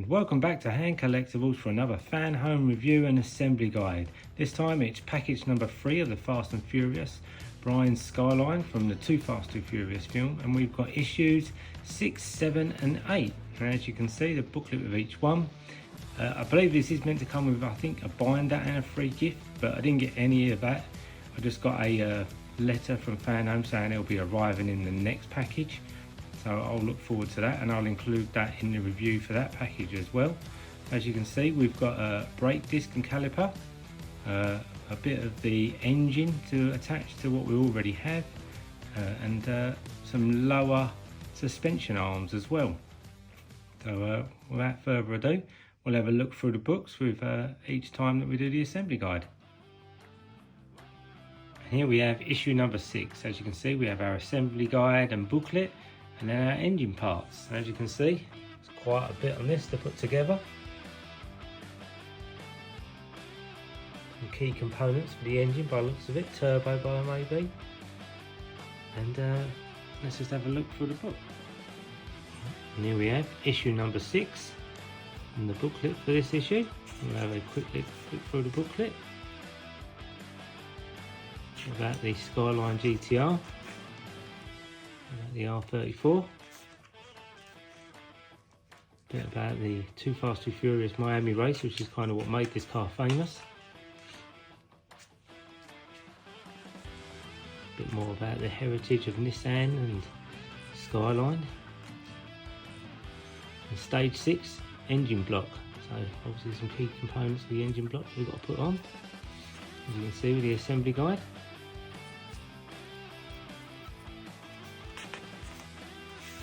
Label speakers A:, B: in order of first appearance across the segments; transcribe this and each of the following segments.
A: and welcome back to Hand Collectibles for another Fanhome review and assembly guide. This time it's package number 3 of the Fast and Furious, Brian's Skyline from the Too Fast Too Furious film, and we've got issues 6, 7 and 8. And as you can see, the booklet with each one. I believe this is meant to come with, I think, a binder and a free gift, but I didn't get any of that. I just got a letter from Fanhome saying it'll be arriving in the next package. So I'll look forward to that, and I'll include that in the review for that package as well. As you can see, we've got a brake disc and caliper, a bit of the engine to attach to what we already have, and some lower suspension arms as well. So without further ado, we'll have a look through the books with each time that we do the assembly guide. And here we have issue number 6. As you can see, we have our assembly guide and booklet, and then our engine parts. As you can see, there's quite a bit on this to put together. Some key components for the engine by the looks of it, turbo bar maybe. And let's just have a look through the book. And here we have issue number 6 and the booklet for this issue. We'll have a quick look through the booklet about the Skyline GTR. The R34, a bit about the Too Fast Too Furious Miami race, which is kind of what made this car famous. A bit more about the heritage of Nissan and Skyline. And stage 6 engine block, so obviously some key components of the engine block we've got to put on, as you can see with the assembly guide.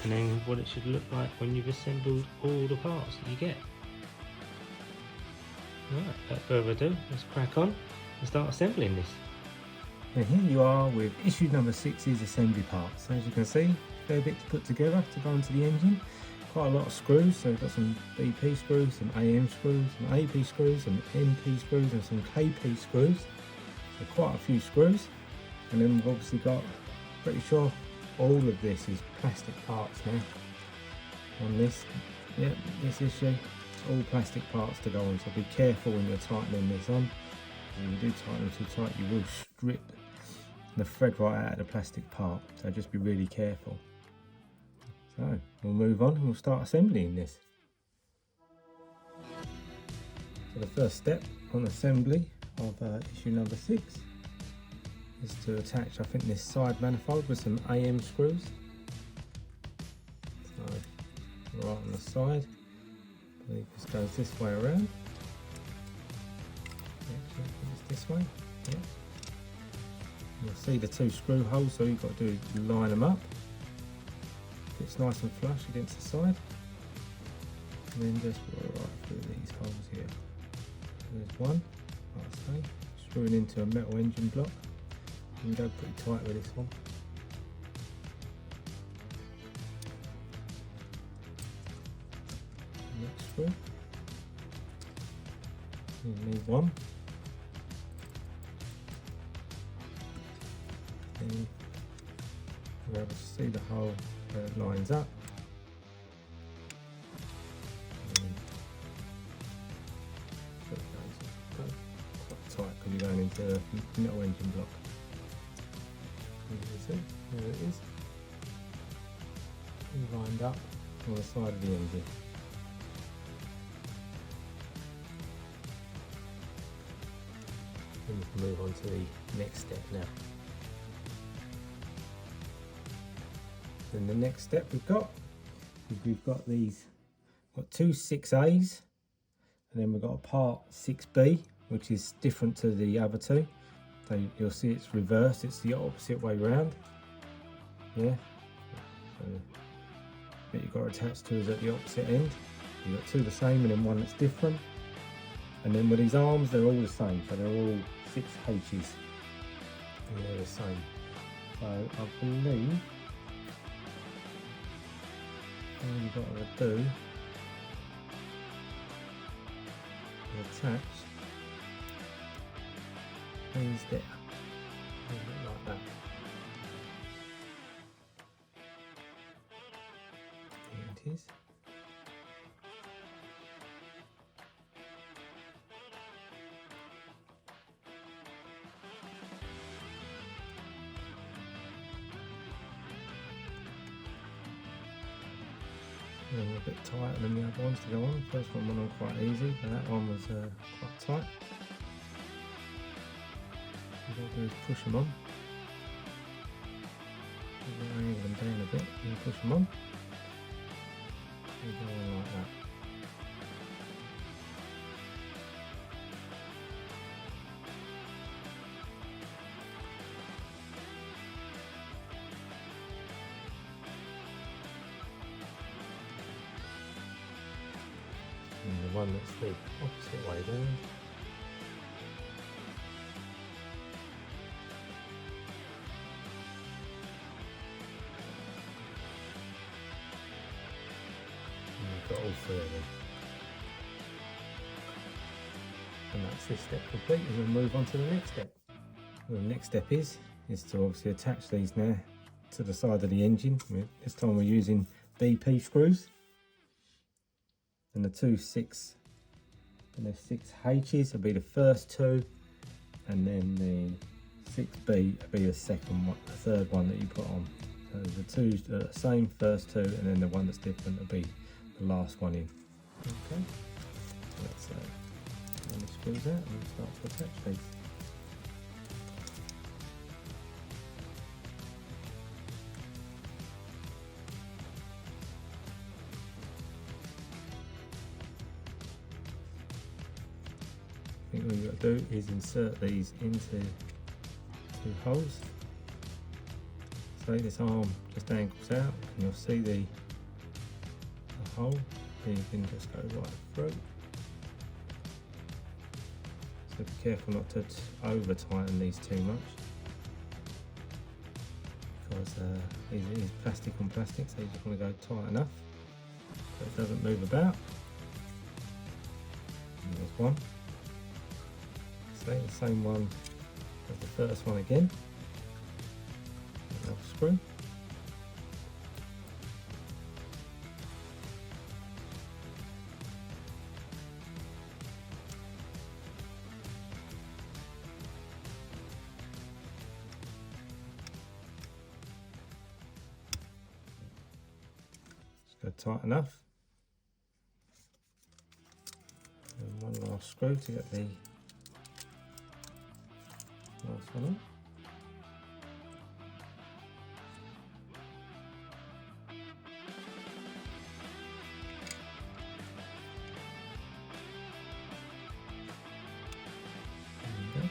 A: And then what it should look like when you've assembled all the parts that you get. Right, without further ado, let's crack on and start assembling this. And here you are with issue number 6's assembly parts. So as you can see, a fair bit to put together to go into the engine. Quite a lot of screws, so we've got some BP screws, some AM screws, some AP screws, some MP screws and some KP screws. So quite a few screws. And then we've obviously got, pretty sure, all of this is plastic parts now on this. Yep, this issue, all plastic parts to go on, so be careful when you're tightening this on. When you do tighten them too tight, you will strip the thread right out of the plastic part, so just be really careful. So we'll move on and we'll start assembling this. So the first step on assembly of issue number 6 is to attach, I think, this side manifold with some AM screws. So right on the side, I believe this goes this way around. Actually, it's this way. Yeah. You'll see the 2 screw holes, so you've got to do is line them up. It's nice and flush against the side, and then just right through these holes here. There's one, like I say, screwing into a metal engine block. You can go pretty tight with this one. Next screw. You need one. Then you'll be able to see the hole where it lines up. Quite tight because you're going into a metal engine block. See, there it is, lined up on the side of the engine. And we can move on to the next step now. And the next step we've got these, got 2 6As, and then we've got a part 6B, which is different to the other 2. So you'll see it's reversed, it's the opposite way round. Yeah. So that you've got attached to is at the opposite end. You've got 2 the same and then one that's different. And then with these arms, they're all the same, so they're all 6H's. And they're the same. So I believe all you've got to do is attach these there, a bit like that. There it is. A little bit tighter than the other ones to go on. The first one went on quite easy, but that one was quite tight. What I'll do is push them on. Angle them down a bit and push them on. And go on like that. And the one that's the opposite way down. And we've got all three of them. And that's this step complete, and we'll move on to the next step. Well, the next step is to obviously attach these now to the side of the engine. This time we're using BP screws. And the 2 6 and the 6H's will be the first two, and then the 6B will be the second one, the third one that you put on. So the two are the same, first two, and then the one that's different will be the last one in. Okay, so let's run the screws out and start to attach these. I think what you've got to do is insert these into 2 holes. So this arm just angles out, and you'll see the hole. Then you can just go right through. So be careful not to over tighten these too much, because it is plastic on plastic, so you just want to go tight enough so it doesn't move about. And there's one. The same one as the first one again. Another screw. Just go tight enough. And one last screw to get the last one on. There we go.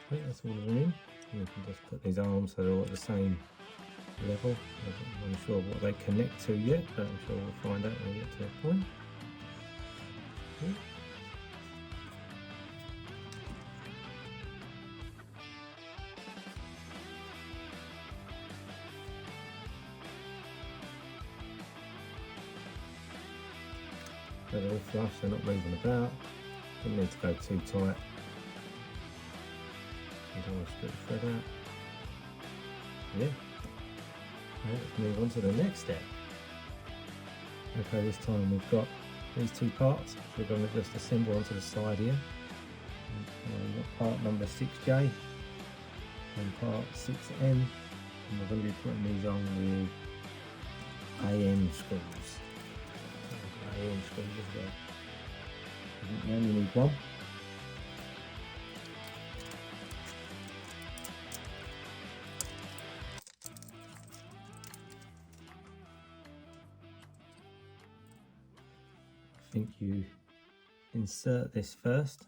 A: Right, that's all of them in. You can just put these arms so they're all at the same level. I'm not sure what they connect to yet, but I'm sure we'll find out when we get to that point. Okay. So they're all flush, they're not moving about. Don't need to go too tight. You don't want to split the thread out. Yeah. Right, let's move on to the next step. Okay, this time we've got these 2 parts, which we're going to just assemble onto the side here. We've got part number 6J and part 6M, and we're going to be putting these on with AM screws. AM screws as well. You only need one. I think you insert this first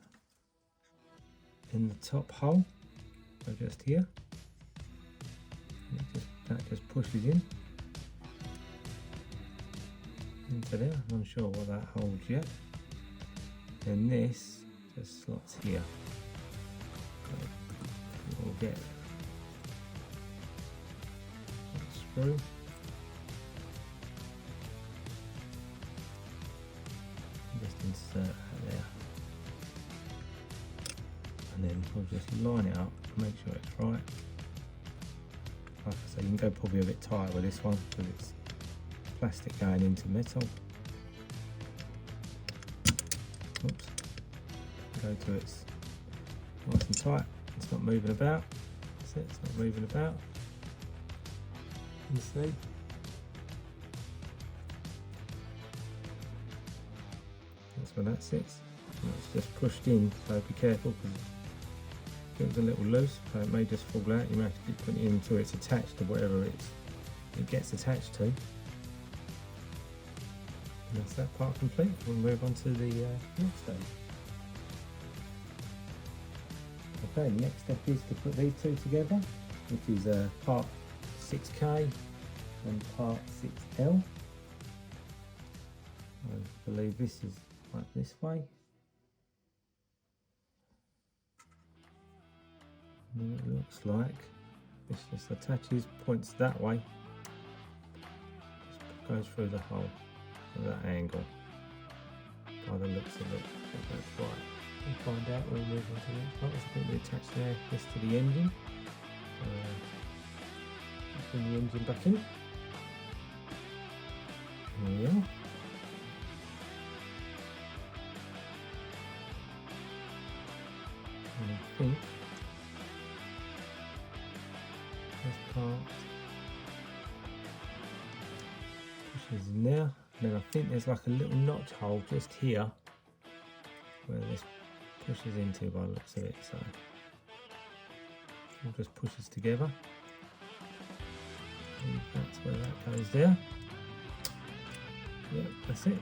A: in the top hole, so just here. That just pushes in into there. I'm unsure what that holds yet. And this just slots here. We'll get that screw. Just insert that there. and I'll just line it up, make sure it's right. Like I say, you can go probably a bit tighter with this one because it's plastic going into metal. Oops. Go to it's nice and tight. It's not moving about. That's it. It's not moving about. You see. That's where that sits. And it's just pushed in, so be careful because if it was a little loose, so it may just fall out. You may have to keep putting it in until it's attached to whatever it gets attached to. And that's that part complete. We'll move on to the next stage. Okay, the next step is to put these two together, which is part 6K and part 6L. I believe this is like this way. And it looks like this just attaches, points that way, just goes through the hole at that angle. By the looks of it, I think that's right. We'll find out when we move on to the next part. I think we attach this to the engine. Bring the engine back in. There we are. And I think this part pushes in there. And then I think there's like a little notch hole just here where this pushes into by the looks of it, so it just pushes together. And that's where that goes there. Yep, that's it.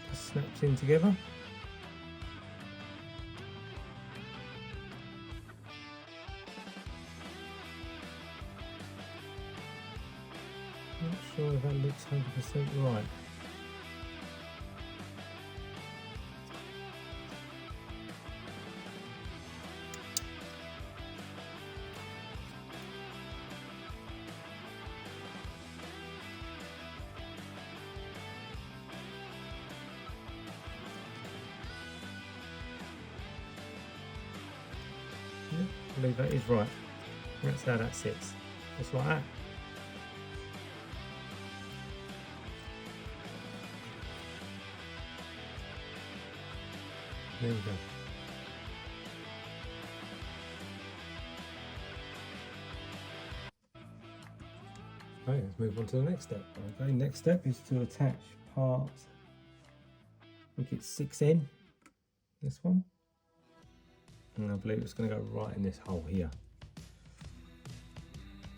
A: Just snaps in together. Not sure if that looks 100% right. I believe that is right. That's how that sits. Just like that. There we go. Okay, let's move on to the next step. Okay, next step is to attach part, I think it's 6N, this one. And I believe it's going to go right in this hole here.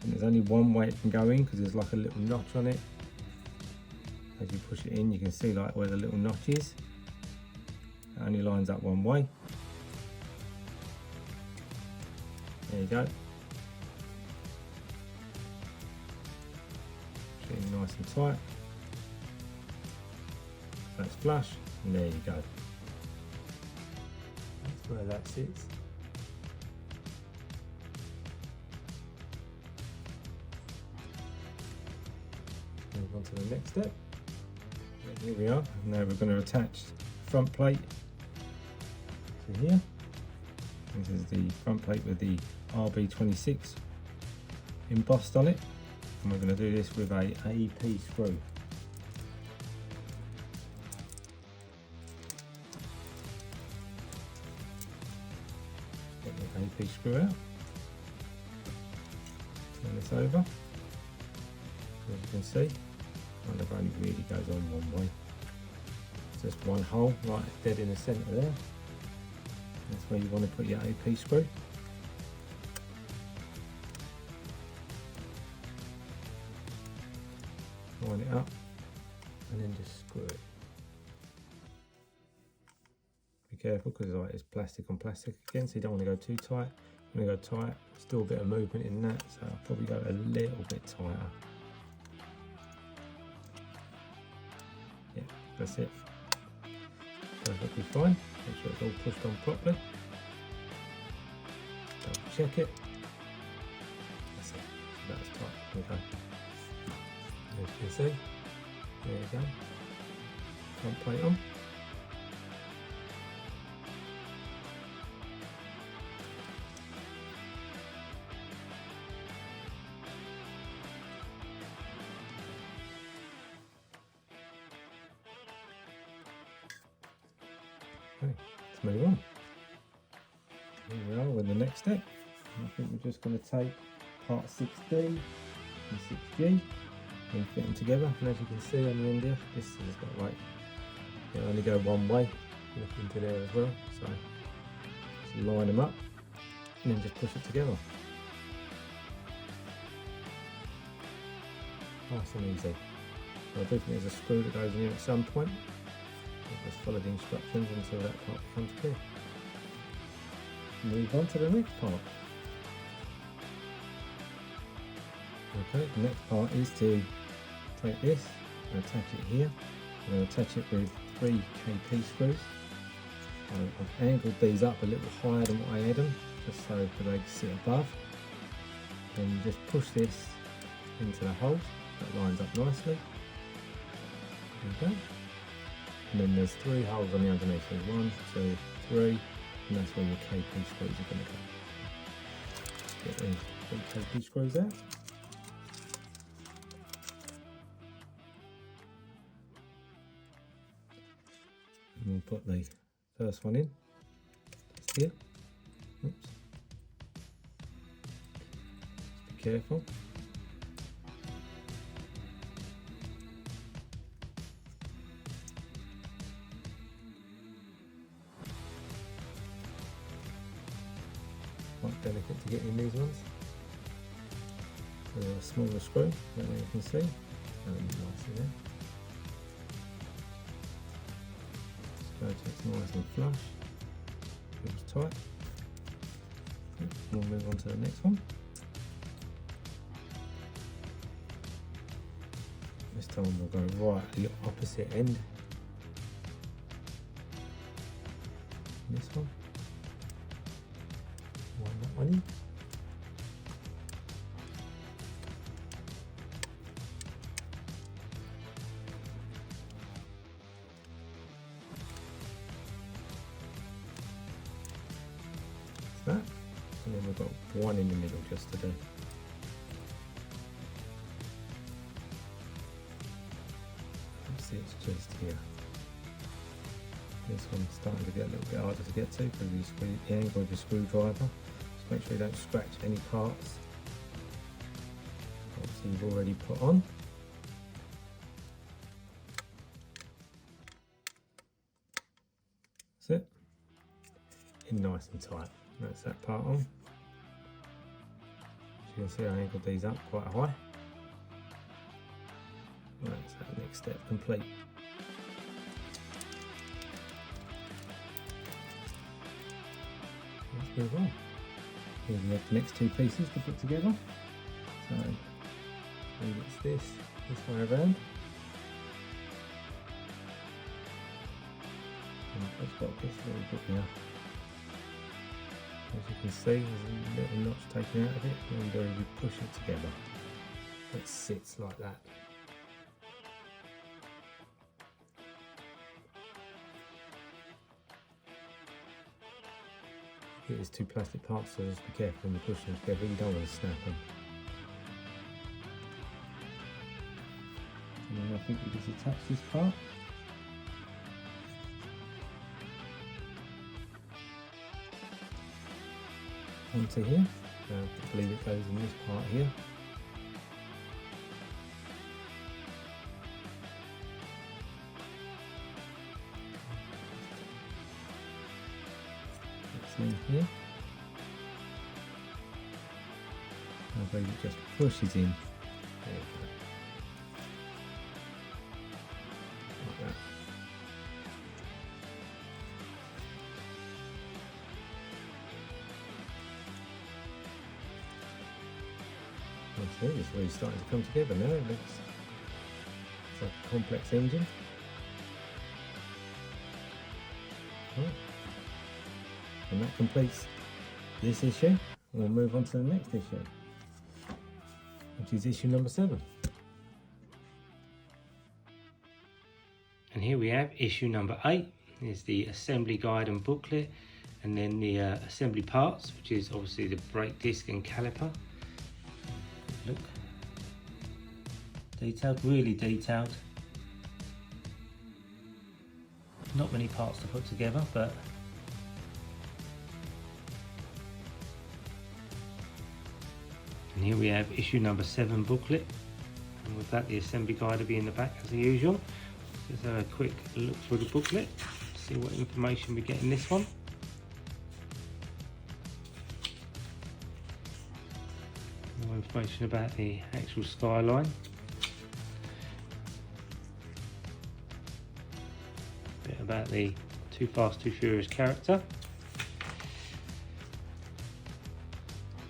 A: And there's only one way it can go in because there's like a little notch on it. As you push it in, you can see like where the little notch is. It only lines up one way. There you go. Push it in nice and tight. That's flush, and there you go. Where that sits. Move on to the next step. Here we are. Now we're going to attach the front plate to here. This is the front plate with the RB26 embossed on it, and we're going to do this with a AP screw. AP screw out. Turn this over. As you can see, kind of only really goes on one way. It's just one hole right dead in the centre there. That's where you want to put your AP screw. Line it up and then just screw it. Be careful because it's plastic on plastic again, so you don't want to go too tight. You want to go tight, still a bit of movement in that, so I'll probably go a little bit tighter. Yeah, that's it. Perfectly fine. Make sure it's all pushed on properly. Double check it. That's it. So that's tight. Okay. As you can see, there you go. Front plate on. Okay, let's move on. Here we are with the next step. I think we're just going to take part 6D and 6G and fit them together. And as you can see on the end here, this has got like, it'll only go one way, look into there as well. So just line them up and then just push it together. Nice and easy. So I do think there's a screw that goes in here at some point. I'll just follow the instructions until that part becomes clear. Move on to the next part. Okay, the next part is to take this and attach it here. I'm going to attach it with 3 KP screws. I've angled these up a little higher than what I had them, just so that they sit above. Then you just push this into the hole, that lines up nicely. Okay. And then there's 3 holes on the underneath. There's 1, 2, 3, and that's where your KP screws are going to go. Get these 3 KP screws out. And we'll put the first one in, just here. Oops. Just be careful. Quite delicate to get in these ones. With a smaller screw, that way you can see. Nicely there. So it's nice and flush. Feels tight. We'll move on to the next one. This time we'll go right at the opposite end. This one. That one in. That, and then we've got one in the middle just to do. See, it's just here. This one's starting to get a little bit harder to get to because the angle of your screwdriver. Just make sure you don't scratch any parts. Obviously you've already put on. That's it. In nice and tight. That's that part on. As you can see, I angled these up quite high. That's that next step complete. Let's move on. Here we have the next 2 pieces to put together. So, it's this way around. And I've got this little bit here. As you can see, there's a little notch taken out of it, and we push it together. It sits like that. There's 2 plastic parts, so just be careful when you push them together, you don't want to snap them. And then I think we just attach this part. Onto here. I believe it goes in this part here. It's in here. I believe it just pushes in. There you go. Like that. It's really starting to come together now. It looks like a complex engine. Right. And that completes this issue. We'll move on to the next issue, which is issue number 7. And here we have issue number 8. Is the assembly guide and booklet, and then the assembly parts, which is obviously the brake disc and caliper. Look, detailed, really detailed. Not many parts to put together, but and here we have issue number 7 booklet, and with that the assembly guide will be in the back as usual. Let's have a quick look through the booklet, see what information we get in this one. More information about the actual Skyline. A bit about the Too Fast Too Furious character.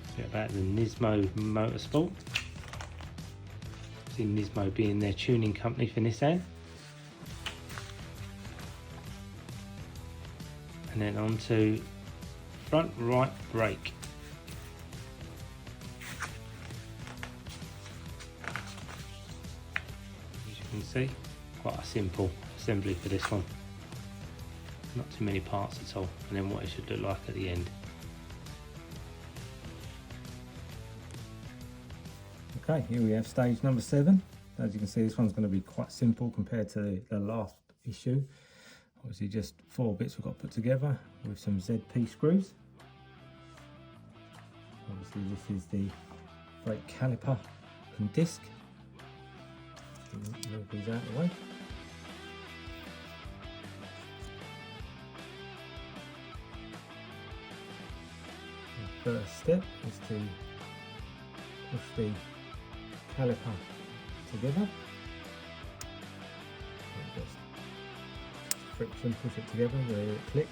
A: A bit about the Nismo Motorsport. See Nismo being their tuning company for Nissan. And then on to front right brake. As you can see, quite a simple assembly for this one. Not too many parts at all. And then what it should look like at the end. Okay, here we have stage number 7. As you can see, this one's going to be quite simple compared to the last issue. Obviously just 4 bits we've got put together with some ZP screws. Obviously this is the brake caliper and disc. Move these out of the way. The first step is to push the caliper together. Friction, push it together, let it click,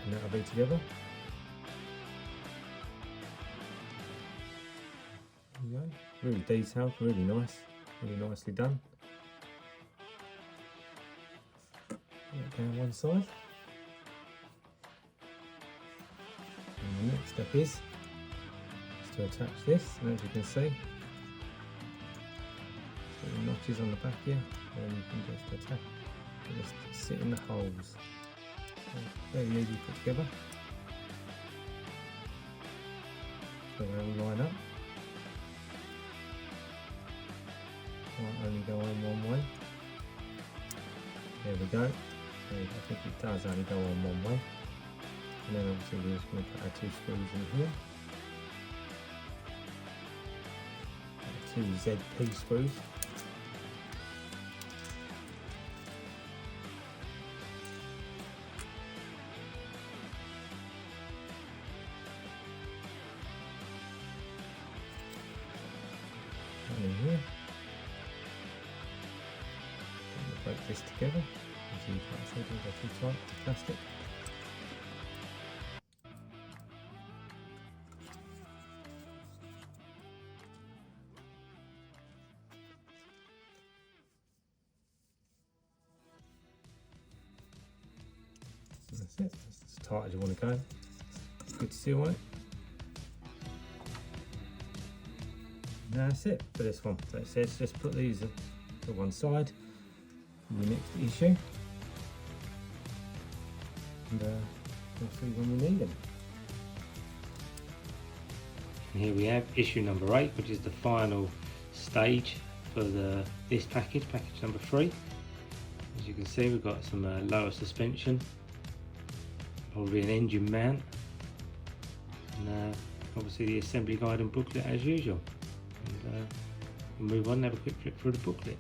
A: and that'll be together. There you go. Really detailed, really nice, really nicely done. Put it down one side. And the next step is to attach this, and as you can see, little notches on the back here, and you can just attach. Just sit in the holes. Very easy to put together. So they all line up. Might only go on one way. There we go. I think it does only go on one way. And then obviously we're just going to put our 2 screws in here. 2 ZP screws. In here. Break this together. As you can't see, these are too tight to plastic. That's it. That's as tight as you want to go. Good seal on it. And that's it for this one. So it says just put these to one side in the next issue, and we'll see when we need them. And here we have issue number 8, which is the final stage for this package number 3. As you can see, we've got some lower suspension, probably an engine mount, and obviously the assembly guide and booklet as usual. And we'll move on and have a quick flip through the booklet.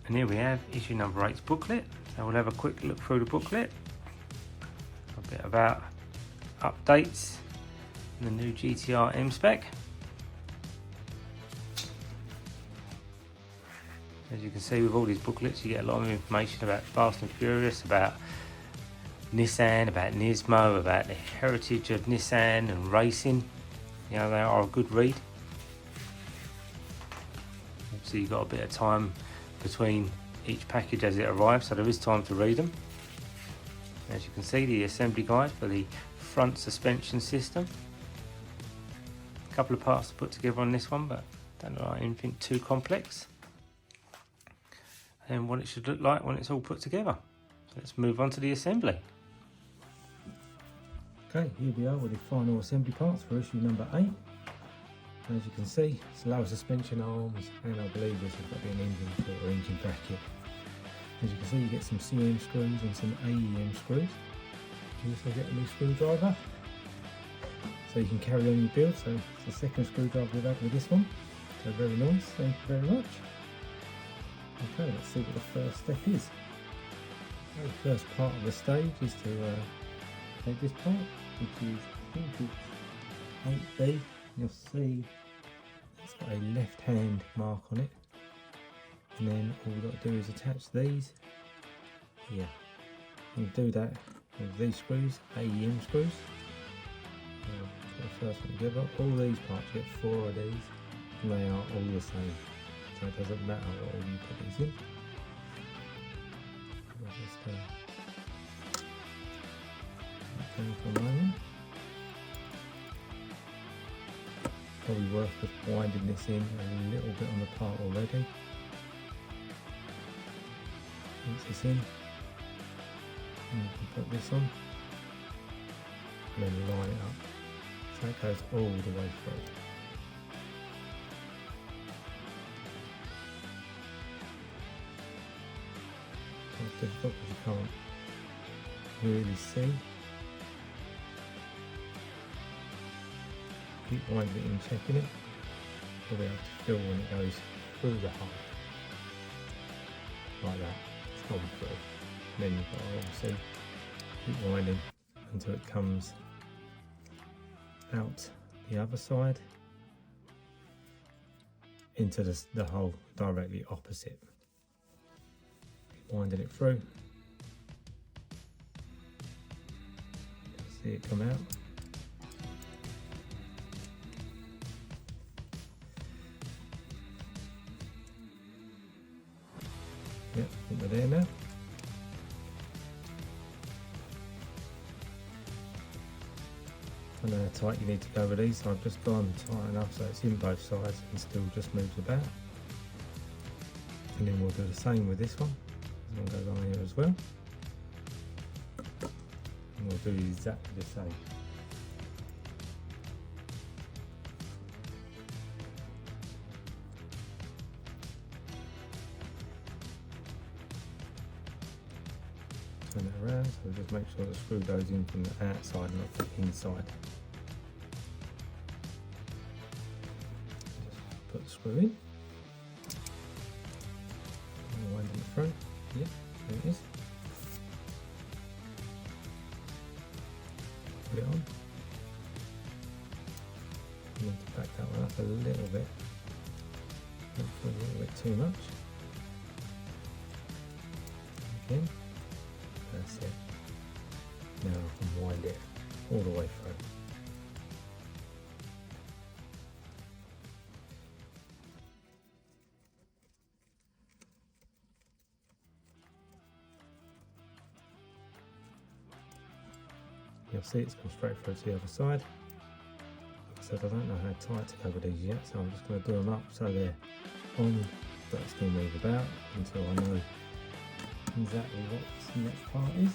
A: And here we have issue number 8's booklet. So we'll have a quick look through the booklet. A bit about updates and the new GTR M spec. As you can see with all these booklets, you get a lot of information about Fast and Furious, about Nissan, about Nismo, about the heritage of Nissan and racing. You know, they are a good read. Obviously you've got a bit of time between each package as it arrives, so there is time to read them. As you can see, the assembly guide for the front suspension system. A couple of parts to put together on this one, but don't look like anything too complex. And what it should look like when it's all put together. So let's move on to the assembly. Okay, here we are with the final assembly parts for issue number 8. As you can see, it's lower suspension arms, and I believe this has got to be an engine port or engine bracket. As you can see, you get some CM screws and some AEM screws. You also get a new screwdriver, so you can carry on your build. So it's the second screwdriver we've had with this one. So very nice, thank you very much. Okay, let's see what the first step is. The first part of the stage is to take this part, which is, I think it's 8B. You'll see it's got a left hand mark on it. And then all we've got to do is attach these here. You do that with these screws, AEM screws. Put the first one together. All these parts, you get 4 of these, and they are all the same. So it doesn't matter what order you put these in. I'll just okay for a moment. Probably worth just winding this in a little bit on the part already. Once it's in, and you can put this on and then line it up so it goes all the way through. It's difficult because you can't really see. Keep winding it in, checking it. You'll be able to feel when it goes through the hole. Like that. It's gone through. And then you've got to obviously keep winding until it comes out the other side into the hole directly opposite. Keep winding it through. See it come out. Yep, I think we're there now. I know how tight you need to go with these, so I've just gone tight enough so it's in both sides and still just moves about. And then we'll do the same with this one. This one goes on here as well. And we'll do exactly the same. Turn it around, so just make sure the screw goes in from the outside, not the inside. Just put the screw in. Wind it through. Yep, there it is. Put it on. You need to back that one up a little bit. Not a little bit too much. Again. That's it. Now I can wind it all the way through. You'll see it's gone straight through to the other side. Like I said, I don't know how tight to go with these yet, so I'm just going to do them up so they're on, but still move about until I know exactly what this next part is,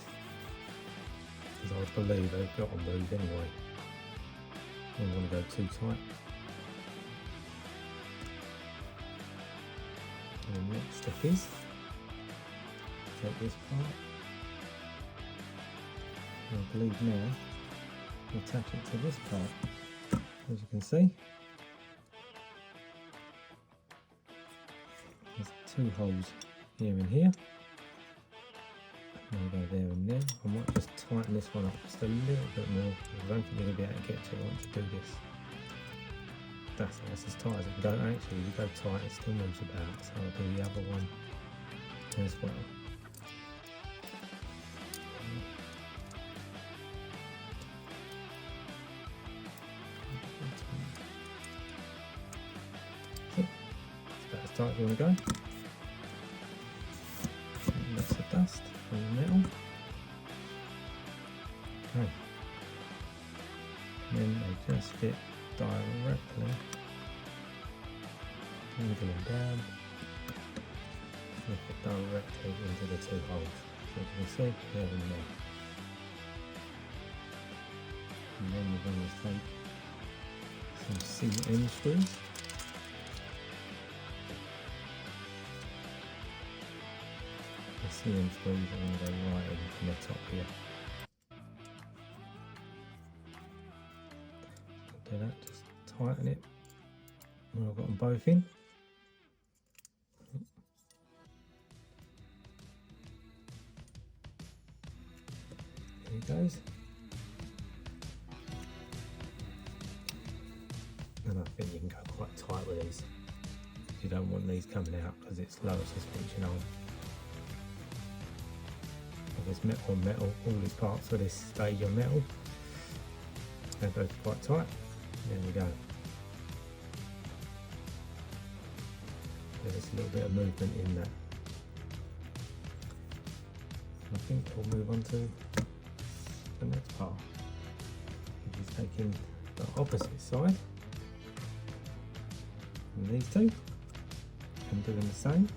A: because I believe they've got to move anyway. I don't want to go too tight. And the next step is take this part, and I believe now attach it to this part. As you can see, there's 2 holes here and here. I'll go there and there. I might just tighten this one up just a little bit more, because I don't think you're going to be able to get to it once you do this. That's as tight as it can go. Actually, if you go tight, it still moves about, so I'll do the other one as well. That's about as tight as you want to go. That's the dust from the metal. Okay. And then they just fit directly, angling down, they fit directly into the 2 holes. So you can see there and there. And then we're going to take some CM screws. The CM screws are going to go right in from the top here. Do that, just tighten it. And I've got them both in. There it goes. And I think you can go quite tight with these. You don't want these coming out because it's lower suspension arm. If it's metal on metal, all these parts of this stage are metal. They go quite tight. There we go. There's a little bit of movement in that. I think we'll move on to the next part, which is taking the opposite side and these two and doing the same.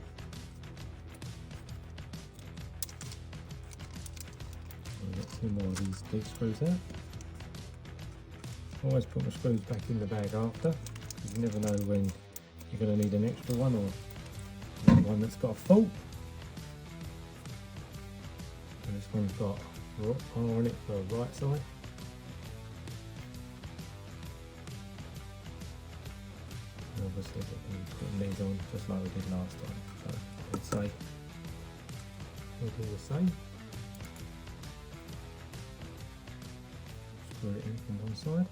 A: I'll get two more of these big screws out. Always put my screws back in the bag after, because you never know when you're going to need an extra one or one that's got a fault. And this one's got a rock bar on it for the right side. And obviously we'll be putting these on just like we did last time. So I'd say we'll do the same. Screw it in from one side.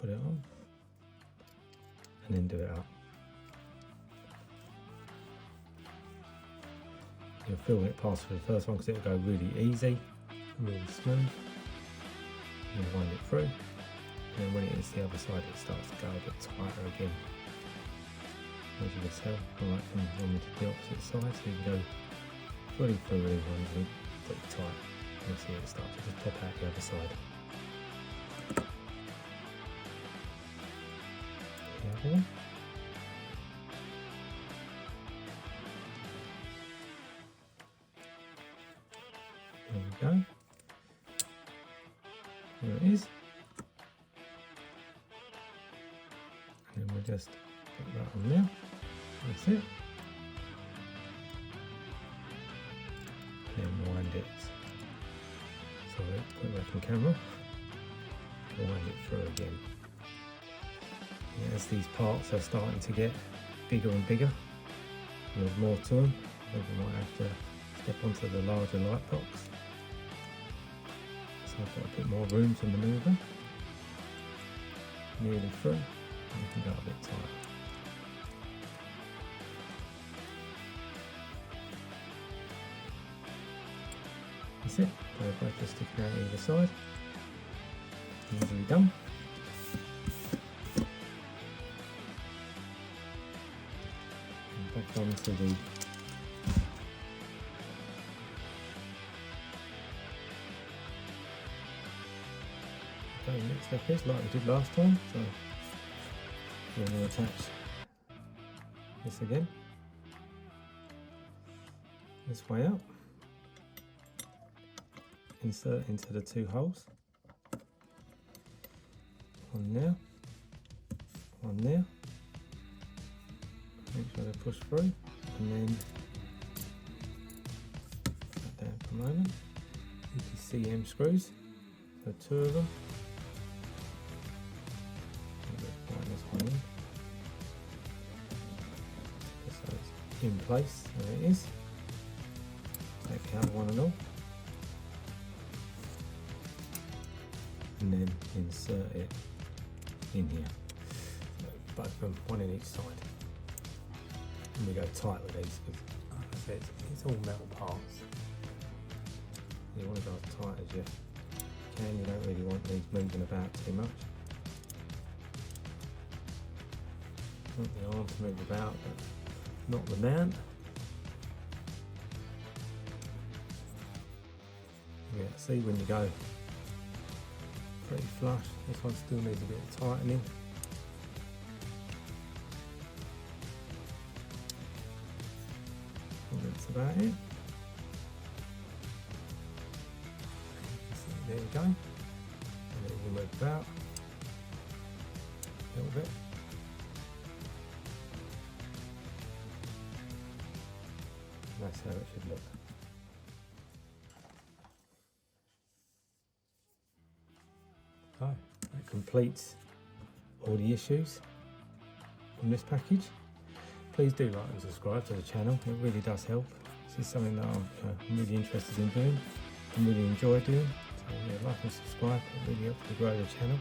A: Put it on and then do it up. You'll feel it pass through the first one because it'll go really easy and really smooth. You wind it through, and then when it hits the other side it starts to go a bit tighter again. As you can tell, I like them when we did the opposite side, so you can go fully through these ones and pretty tight. You'll see it start to just pop out the other side. The other one. There we go. There it is. And then we'll just put that on there. That's it. And then wind it. Sorry, put it back on camera. Wind it through again. As these parts are starting to get bigger and bigger, and there's more to them, I think we might have to step onto the larger light box. So I've got a bit more room to manoeuvre. Nearly through, and we can go a bit tighter. That's it, they're both just sticking out either side. Easily done. Back onto the next step is like we did last time, so we're going to attach this again, this way up, insert into the two holes, one there, one there. Make sure they push through, and then put that down for a moment. CM screws, so two of them. Wind this one in, just so it's in place. There it is. Take out one and all, and then insert it in here. So both of them, one in each side. And we go tight with these because, like I said, it's all metal parts. You want to go as tight as you can. You don't really want these moving about too much. You want the arm to move about, but not the mount. Yeah, see when you go pretty flush, this one still needs a bit of tightening. That's about it. There we go. And then we'll move about. bit. That's how it should look. So that completes all the issues from this package. Please do like and subscribe to the channel, it really does help. This is something that I'm really interested in doing and really enjoy doing. So yeah, like and subscribe, it really helps to grow the channel.